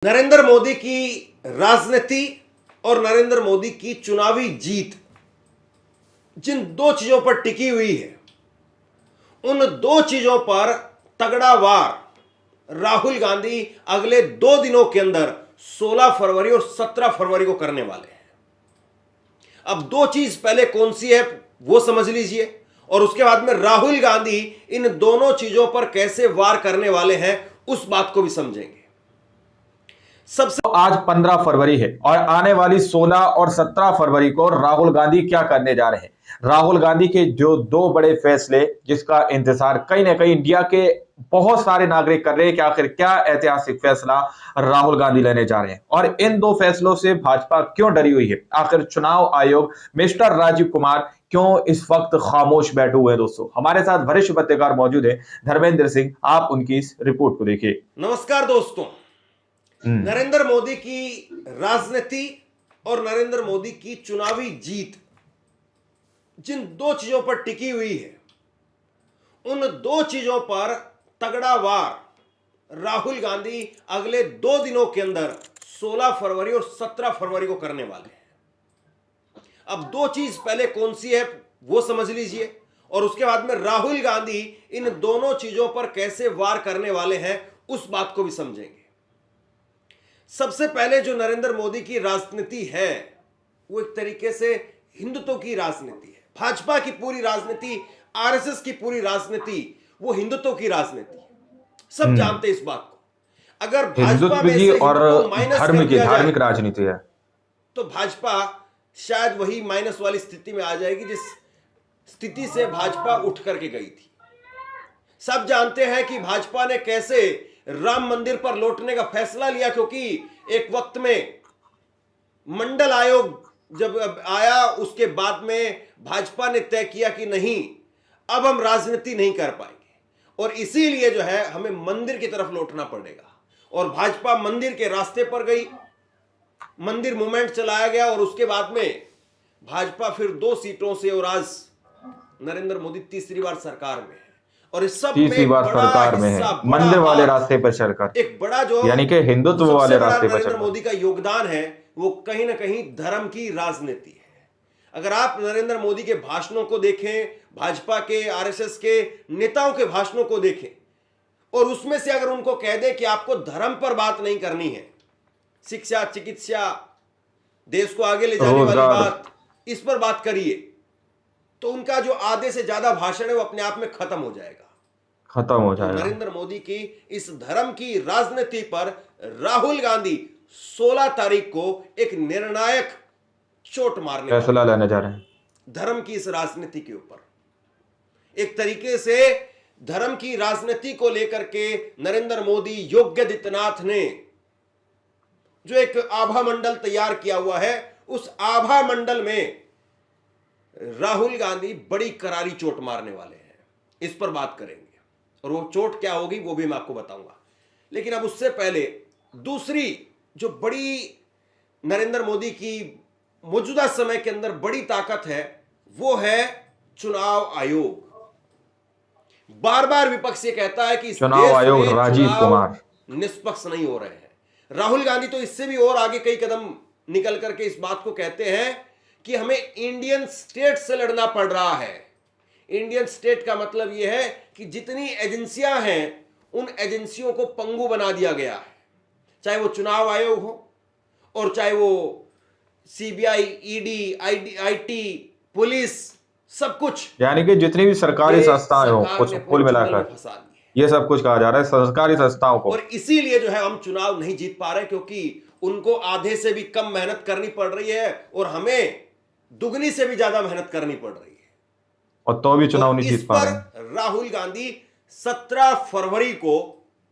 नरेंद्र मोदी की राजनीति और नरेंद्र मोदी की चुनावी जीत जिन दो चीजों पर टिकी हुई है, उन दो चीजों पर तगड़ा वार राहुल गांधी अगले 2 दिनों के अंदर 16 फरवरी और 17 फरवरी को करने वाले हैं। अब दो चीज पहले कौन सी है वो समझ लीजिए, और उसके बाद में राहुल गांधी इन दोनों चीजों पर कैसे वार करने वाले हैं उस बात को भी समझेंगे। सबसे आज 15 फरवरी है और आने वाली 16 और 17 फरवरी को राहुल गांधी क्या करने जा रहे हैं। राहुल गांधी के जो दो बड़े फैसले जिसका इंतजार कहीं ना कहीं इंडिया के बहुत सारे नागरिक कर रहे हैं कि आखिर क्या ऐतिहासिक फैसला राहुल गांधी लेने जा रहे हैं और इन दो फैसलों से भाजपा क्यों डरी हुई है। आखिर चुनाव आयोग मिस्टर राजीव कुमार क्यों इस वक्त खामोश बैठे हुए हैं। दोस्तों, हमारे साथ वरिष्ठ पत्रकार मौजूद है धर्मेंद्र सिंह, आप उनकी इस रिपोर्ट को देखिए। नमस्कार दोस्तों, नरेंद्र मोदी की राजनीति और नरेंद्र मोदी की चुनावी जीत जिन दो चीजों पर टिकी हुई है, उन दो चीजों पर तगड़ा वार राहुल गांधी अगले 2 दिनों के अंदर 16 फरवरी और 17 फरवरी को करने वाले हैं। अब दो चीज पहले कौन सी है वो समझ लीजिए, और उसके बाद में राहुल गांधी इन दोनों चीजों पर कैसे वार करने वाले हैं उस बात को भी समझेंगे। सबसे पहले जो नरेंद्र मोदी की राजनीति है वो एक तरीके से हिंदुत्व की राजनीति है। भाजपा की पूरी राजनीति, आरएसएस की पूरी राजनीति वो हिंदुत्व की राजनीति है। सब जानते हैं इस बात को। अगर भाजपा में से और माइनस धार्मिक राजनीति है तो भाजपा शायद वही माइनस वाली स्थिति में आ जाएगी जिस स्थिति से भाजपा उठ करके गई थी। सब जानते हैं कि भाजपा ने कैसे राम मंदिर पर लौटने का फैसला लिया, क्योंकि एक वक्त में मंडल आयोग जब आया उसके बाद में भाजपा ने तय किया कि नहीं, अब हम राजनीति नहीं कर पाएंगे और इसीलिए जो है हमें मंदिर की तरफ लौटना पड़ेगा। और भाजपा मंदिर के रास्ते पर गई, मंदिर मूवमेंट चलाया गया और उसके बाद में भाजपा फिर 2 सीटों से, और आज नरेंद्र मोदी तीसरी बार सरकार में है और इस सब तीसरी बार सरकार में है, मंदिर वाले रास्ते पर सरकार, एक बड़ा जो यानी कि हिंदुत्व वाले रास्ते पर नरेंद्र मोदी का योगदान है वो कहीं ना कहीं धर्म की राजनीति है। अगर आप नरेंद्र मोदी के भाषणों को देखें, भाजपा के, आरएसएस के नेताओं के भाषणों को देखें और उसमें से अगर उनको कह दे कि आपको धर्म पर बात नहीं करनी है, शिक्षा, चिकित्सा, देश को आगे ले जाने वाली बात, इस पर बात करिए, तो उनका जो आधे से ज्यादा भाषण है वो अपने आप में खत्म हो जाएगा। नरेंद्र मोदी की इस धर्म की राजनीति पर राहुल गांधी 16 तारीख को एक निर्णायक चोट मारने फैसला लेने जा रहे हैं। धर्म की इस राजनीति के ऊपर एक तरीके से धर्म की राजनीति को लेकर के नरेंद्र मोदी, योगी आदित्यनाथ ने जो एक आभा मंडल तैयार किया हुआ है, उस आभा मंडल में राहुल गांधी बड़ी करारी चोट मारने वाले हैं। इस पर बात करेंगे और वो चोट क्या होगी वो भी मैं आपको बताऊंगा। लेकिन अब उससे पहले दूसरी जो बड़ी नरेंद्र मोदी की मौजूदा समय के अंदर बड़ी ताकत है वो है चुनाव आयोग। बार बार विपक्ष ये कहता है कि चुनाव आयोग राजीव कुमार निष्पक्ष नहीं हो रहे हैं। राहुल गांधी तो इससे भी और आगे कई कदम निकल करके इस बात को कहते हैं कि हमें इंडियन स्टेट से लड़ना पड़ रहा है। इंडियन स्टेट का मतलब यह है कि जितनी एजेंसियां हैं उन एजेंसियों को पंगु बना दिया गया है, चाहे वो चुनाव आयोग हो और चाहे वो सीबीआई, ईडी, आईटी, पुलिस, सब कुछ, यानी कि जितनी भी सरकारी संस्थाएं हो कुछ कुल मिलाकर ये सब कुछ कहा जा रहा है सरकारी संस्थाओं को। और इसीलिए जो है हम चुनाव नहीं जीत पा रहे, क्योंकि उनको आधे से भी कम मेहनत करनी पड़ रही है और हमें दुगनी से भी ज्यादा मेहनत करनी पड़ रही है और तो भी चुनाव नहीं जीत पा रहे। राहुल गांधी 17 फरवरी को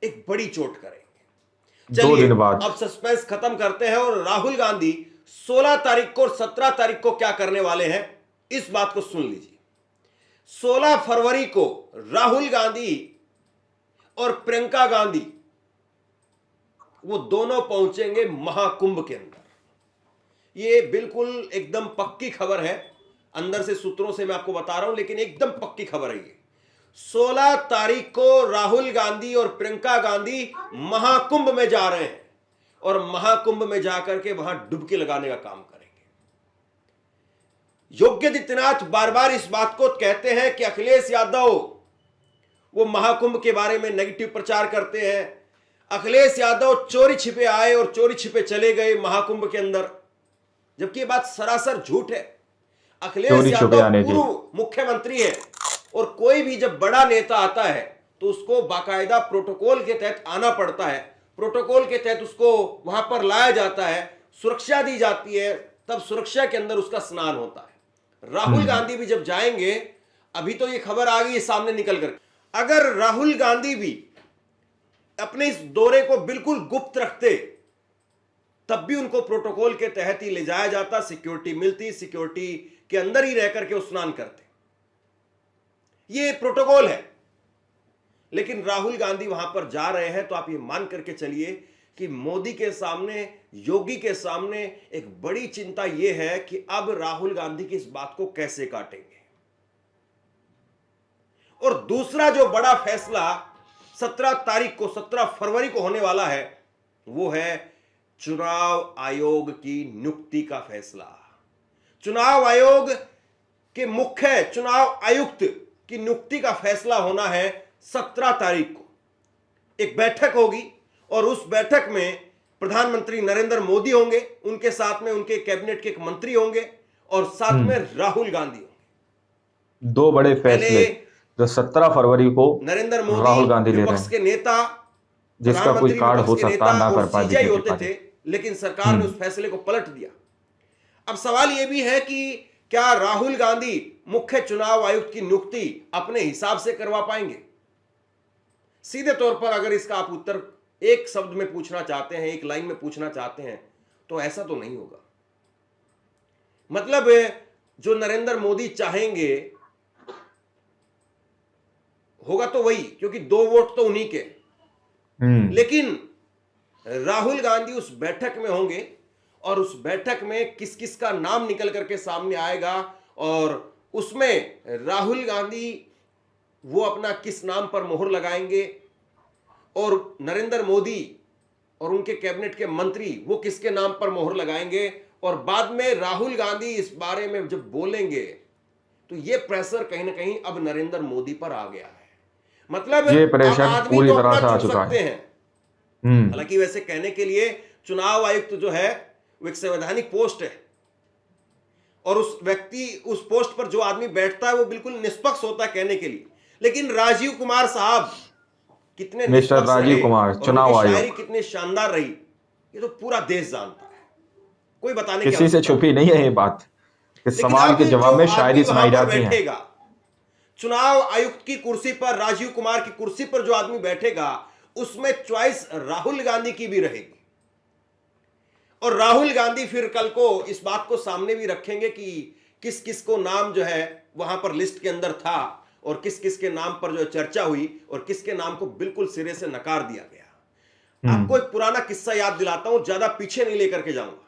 एक बड़ी चोट करेंगे। 2 दिन बाद अब सस्पेंस खत्म करते हैं और राहुल गांधी 16 तारीख को और 17 तारीख को क्या करने वाले हैं इस बात को सुन लीजिए। 16 फरवरी को राहुल गांधी और प्रियंका गांधी वो दोनों पहुंचेंगे महाकुंभ के अंदर। ये बिल्कुल एकदम पक्की खबर है, अंदर से सूत्रों से मैं आपको बता रहा हूं, लेकिन एकदम पक्की खबर है ये। 16 तारीख को राहुल गांधी और प्रियंका गांधी महाकुंभ में जा रहे हैं और महाकुंभ में जाकर के वहां डुबकी लगाने का काम करेंगे। योगी आदित्यनाथ बार बार इस बात को कहते हैं कि अखिलेश यादव वो महाकुंभ के बारे में नेगेटिव प्रचार करते हैं। अखिलेश यादव चोरी छिपे आए और चोरी छिपे चले गए महाकुंभ के अंदर, जबकि ये बात सरासर झूठ है। अखिलेश यादव पूर्व मुख्यमंत्री है और कोई भी जब बड़ा नेता आता है तो उसको बाकायदा प्रोटोकॉल के तहत आना पड़ता है, प्रोटोकॉल के तहत उसको वहां पर लाया जाता है, सुरक्षा दी जाती है, तब सुरक्षा के अंदर उसका स्नान होता है। राहुल गांधी भी जब जाएंगे, अभी तो ये खबर आ गई सामने निकल कर, अगर राहुल गांधी भी अपने इस दौरे को बिल्कुल गुप्त रखते तब भी उनको प्रोटोकॉल के तहत ही ले जाया जाता, सिक्योरिटी मिलती, सिक्योरिटी के अंदर ही रह करके वो स्नान करते। ये प्रोटोकॉल है। लेकिन राहुल गांधी वहां पर जा रहे हैं तो आप ये मान करके चलिए कि मोदी के सामने, योगी के सामने एक बड़ी चिंता यह है कि अब राहुल गांधी की इस बात को कैसे काटेंगे। और दूसरा जो बड़ा फैसला 17 फरवरी को होने वाला है वो है चुनाव आयोग की नियुक्ति का फैसला। चुनाव आयोग के मुख्य चुनाव आयुक्त की नियुक्ति का फैसला होना है 17 तारीख को। एक बैठक होगी और उस बैठक में प्रधानमंत्री नरेंद्र मोदी होंगे, उनके साथ में उनके कैबिनेट के एक मंत्री होंगे और साथ में राहुल गांधी होंगे। दो बड़े फैसले जो 17 फरवरी को नरेंद्र मोदी राहुल गांधी ले रहे विपक्ष के नेता, जिसका कोई कार्ड हो सकता ना कर पाए सीजेआई होते थे, लेकिन सरकार ने उस फैसले को पलट दिया। अब सवाल यह भी है कि क्या राहुल गांधी मुख्य चुनाव आयुक्त की नियुक्ति अपने हिसाब से करवा पाएंगे? सीधे तौर पर अगर इसका आप उत्तर एक शब्द में पूछना चाहते हैं, एक लाइन में पूछना चाहते हैं, तो ऐसा तो नहीं होगा। मतलब जो नरेंद्र मोदी चाहेंगे होगा तो वही, क्योंकि 2 वोट तो उन्हीं के। लेकिन राहुल गांधी उस बैठक में होंगे और उस बैठक में किस किस का नाम निकल करके सामने आएगा और उसमें राहुल गांधी वो अपना किस नाम पर मोहर लगाएंगे और नरेंद्र मोदी और उनके कैबिनेट के मंत्री वो किसके नाम पर मोहर लगाएंगे, और बाद में राहुल गांधी इस बारे में जब बोलेंगे तो ये प्रेशर कहीं ना कहीं अब नरेंद्र मोदी पर आ गया है। मतलब ये प्रेशर पूरी तरह से आ चुका है। हालांकि वैसे कहने के लिए चुनाव आयुक्त जो है वो एक संवैधानिक पोस्ट है और उस व्यक्ति, उस पोस्ट पर जो आदमी बैठता है वो बिल्कुल निष्पक्ष होता है कहने के लिए। लेकिन राजीव कुमार साहब कितने मिस्टर राजीव कुमार चुनाव आयोग, शायरी कितने शानदार रही, ये तो पूरा देश जानता है, कोई बताने किसी से छुपी नहीं है ये बात। इस सवाल के जवाब में शायरी सुनाई जाती है। चुनाव आयुक्त की कुर्सी पर, राजीव कुमार की कुर्सी पर जो आदमी बैठेगा उसमें चॉइस राहुल गांधी की भी रहेगी और राहुल गांधी फिर कल को इस बात को सामने भी रखेंगे कि किस किस को नाम जो है वहां पर लिस्ट के अंदर था और किस किस के नाम पर जो चर्चा हुई और किसके नाम को बिल्कुल सिरे से नकार दिया गया। आपको एक पुराना किस्सा याद दिलाता हूं, ज्यादा पीछे नहीं लेकर के जाऊंगा।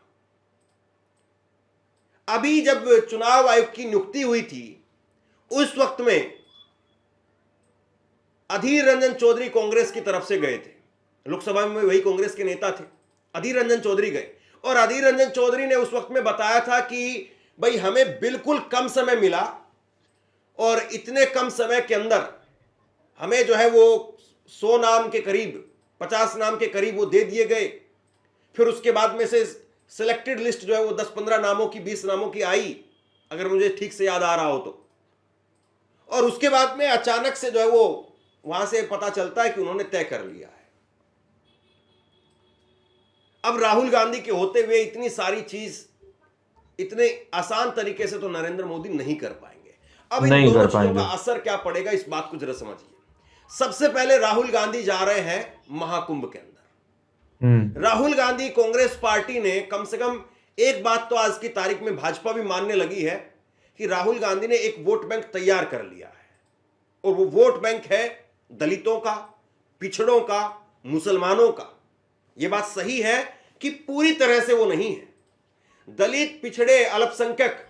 अभी जब चुनाव आयोग की नियुक्ति हुई थी उस वक्त में अधीर रंजन चौधरी कांग्रेस की तरफ से गए थे, लोकसभा में वही कांग्रेस के नेता थे, अधीर रंजन चौधरी गए और अधीर रंजन चौधरी ने उस वक्त में बताया था कि भाई हमें बिल्कुल कम समय मिला और इतने कम समय के अंदर हमें जो है वो 100 नाम के करीब, 50 नाम के करीब वो दे दिए गए। फिर उसके बाद में से सिलेक्टेड लिस्ट जो है वो 10-15 नामों की, 20 नामों की आई, अगर मुझे ठीक से याद आ रहा हो तो। और उसके बाद में अचानक से जो है वो वहां से पता चलता है कि उन्होंने तय कर लिया है। अब राहुल गांधी के होते हुए इतनी सारी चीज इतने आसान तरीके से तो नरेंद्र मोदी नहीं कर पाएंगे। अब इन दोनों चीजों का असर क्या पड़ेगा इस बात को जरा समझिए। सबसे पहले राहुल गांधी जा रहे हैं महाकुंभ के अंदर। राहुल गांधी, कांग्रेस पार्टी ने कम से कम एक बात तो आज की तारीख में भाजपा भी मानने लगी है कि राहुल गांधी ने एक वोट बैंक तैयार कर लिया है और वो वोट बैंक है दलितों का, पिछड़ों का, मुसलमानों का। यह बात सही है कि पूरी तरह से वो नहीं है। दलित, पिछड़े, अल्पसंख्यक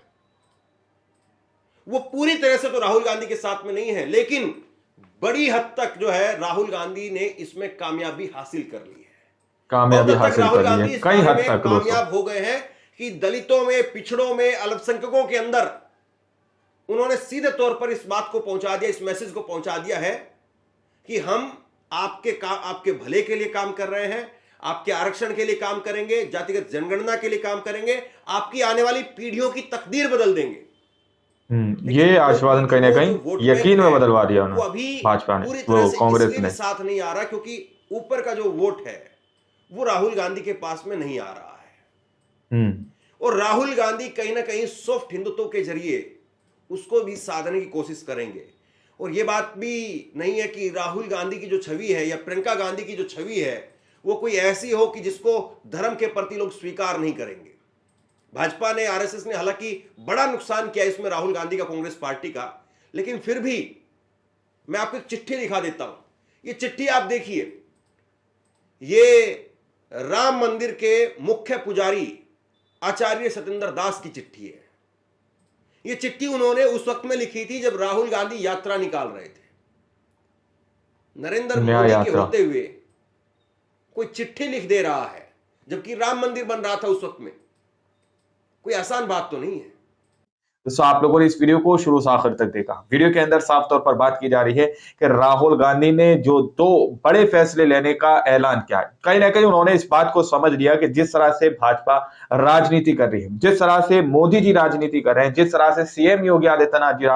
वो पूरी तरह से तो राहुल गांधी के साथ में नहीं है, लेकिन बड़ी हद तक जो है राहुल गांधी ने इसमें कामयाबी हासिल कर ली है। कामयाबी बहुत हद तक हासिल राहुल कर ली गांधी है इस कई बारे हद में तक दोस्तों। कामयाब हो गए हैं कि दलितों में, पिछड़ों में, अल्पसंख्यकों के अंदर उन्होंने सीधे तौर पर इस बात को पहुंचा दिया, इस मैसेज को पहुंचा दिया है कि हम आपके भले के लिए काम कर रहे हैं, आपके आरक्षण के लिए काम करेंगे, जातिगत जनगणना के लिए काम करेंगे, आपकी आने वाली पीढ़ियों की तकदीर बदल देंगे। ये आश्वासन कहीं ना कहीं यकीन में बदलवा दिया वो उन्होंने अभी भाजपा ने, पूरी तरह वो से कांग्रेस इसलिए भी ने। साथ नहीं आ रहा क्योंकि ऊपर का जो वोट है वो राहुल गांधी के पास में नहीं आ रहा है। और राहुल गांधी कहीं ना कहीं सॉफ्ट हिंदुत्व के जरिए उसको भी साधने की कोशिश करेंगे। और ये बात भी नहीं है कि राहुल गांधी की जो छवि है या प्रियंका गांधी की जो छवि है वो कोई ऐसी हो कि जिसको धर्म के प्रति लोग स्वीकार नहीं करेंगे। भाजपा ने, आरएसएस ने हालांकि बड़ा नुकसान किया इसमें राहुल गांधी का, कांग्रेस पार्टी का, लेकिन फिर भी मैं आपको एक चिट्ठी दिखा देता हूं। ये चिट्ठी आप देखिए, ये राम मंदिर के मुख्य पुजारी आचार्य सत्येंद्र दास की चिट्ठी है। ये चिट्ठी उन्होंने उस वक्त में लिखी थी जब राहुल गांधी यात्रा निकाल रहे थे। नरेंद्र मोदी के होते हुए कोई चिट्ठी लिख दे रहा है जबकि राम मंदिर बन रहा था उस वक्त में, कोई आसान बात तो नहीं है। तो आप लोगों ने इस वीडियो को शुरू से आखिर तक देखा। वीडियो के अंदर साफ तौर पर बात की जा रही है कि राहुल गांधी ने जो 2 बड़े फैसले लेने का ऐलान किया है, कहीं ना कहीं उन्होंने इस बात को समझ लिया कि जिस तरह से भाजपा राजनीति कर रही है, जिस तरह से मोदी जी राजनीति कर रहे हैं, जिस तरह से सीएम योगी आदित्यनाथ जी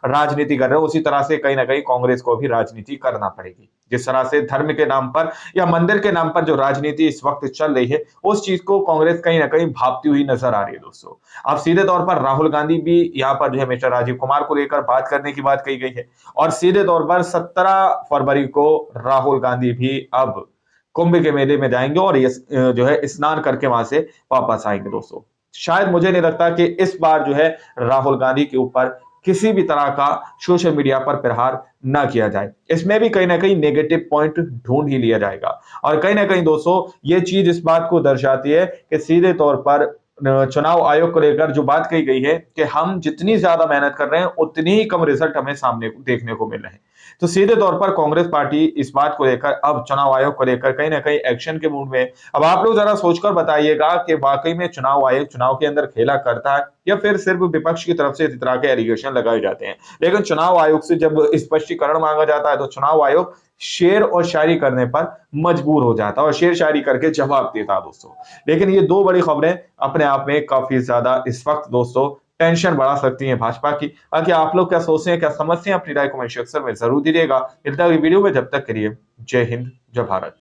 राजनीति कर रहे हैं, उसी तरह से कहीं ना कहीं कांग्रेस को भी राजनीति करना पड़ेगी। जिस तरह से धर्म के नाम पर या मंदिर के नाम पर जो राजनीति इस वक्त चल रही है, उस चीज को कांग्रेस कहीं ना कहीं भापती हुई नजर आ रही है दोस्तों। अब सीधे तौर पर राहुल गांधी भी यहाँ पर जो है मिस्टर राजीव कुमार को लेकर बात करने की बात कही गई है और सीधे तौर पर 17 फरवरी को राहुल गांधी भी अब कुंभ के मेले में जाएंगे और ये जो है स्नान करके वहां से वापस आएंगे दोस्तों। शायद मुझे नहीं लगता कि इस बार जो है राहुल गांधी के ऊपर किसी भी तरह का सोशल मीडिया पर प्रहार ना किया जाए। इसमें भी कहीं ना कहीं नेगेटिव पॉइंट ढूंढ ही लिया जाएगा और कहीं ना कहीं दोस्तों ये चीज इस बात को दर्शाती है कि सीधे तौर पर चुनाव आयोग को लेकर जो बात कही गई है कि हम जितनी ज्यादा मेहनत कर रहे हैं उतनी ही कम रिजल्ट हमें सामने देखने को मिल रहे हैं। तो सीधे तौर पर कांग्रेस पार्टी इस बात को लेकर अब चुनाव आयोग को लेकर कहीं ना कहीं एक्शन के मूड में। अब आप लोग जरा सोचकर बताइएगा कि वाकई में चुनाव आयोग चुनाव के अंदर खेला करता है या फिर सिर्फ विपक्ष की तरफ से इस तरह के एलिगेशन लगाए जाते हैं। लेकिन चुनाव आयोग से जब स्पष्टीकरण मांगा जाता है तो चुनाव आयोग शेर और शायरी करने पर मजबूर हो जाता है और शेर शायरी करके जवाब देता है दोस्तों। लेकिन ये 2 बड़ी खबरें अपने आप में काफी ज्यादा इस वक्त दोस्तों टेंशन बढ़ा सकती हैं भाजपा की। बाकी आप लोग क्या सोचते हैं, क्या समझते हैं, अपनी राय कमेंट सेक्शन में जरूर दीजिएगा। मिलता है वीडियो में, जब तक के लिए जय हिंद, जय भारत।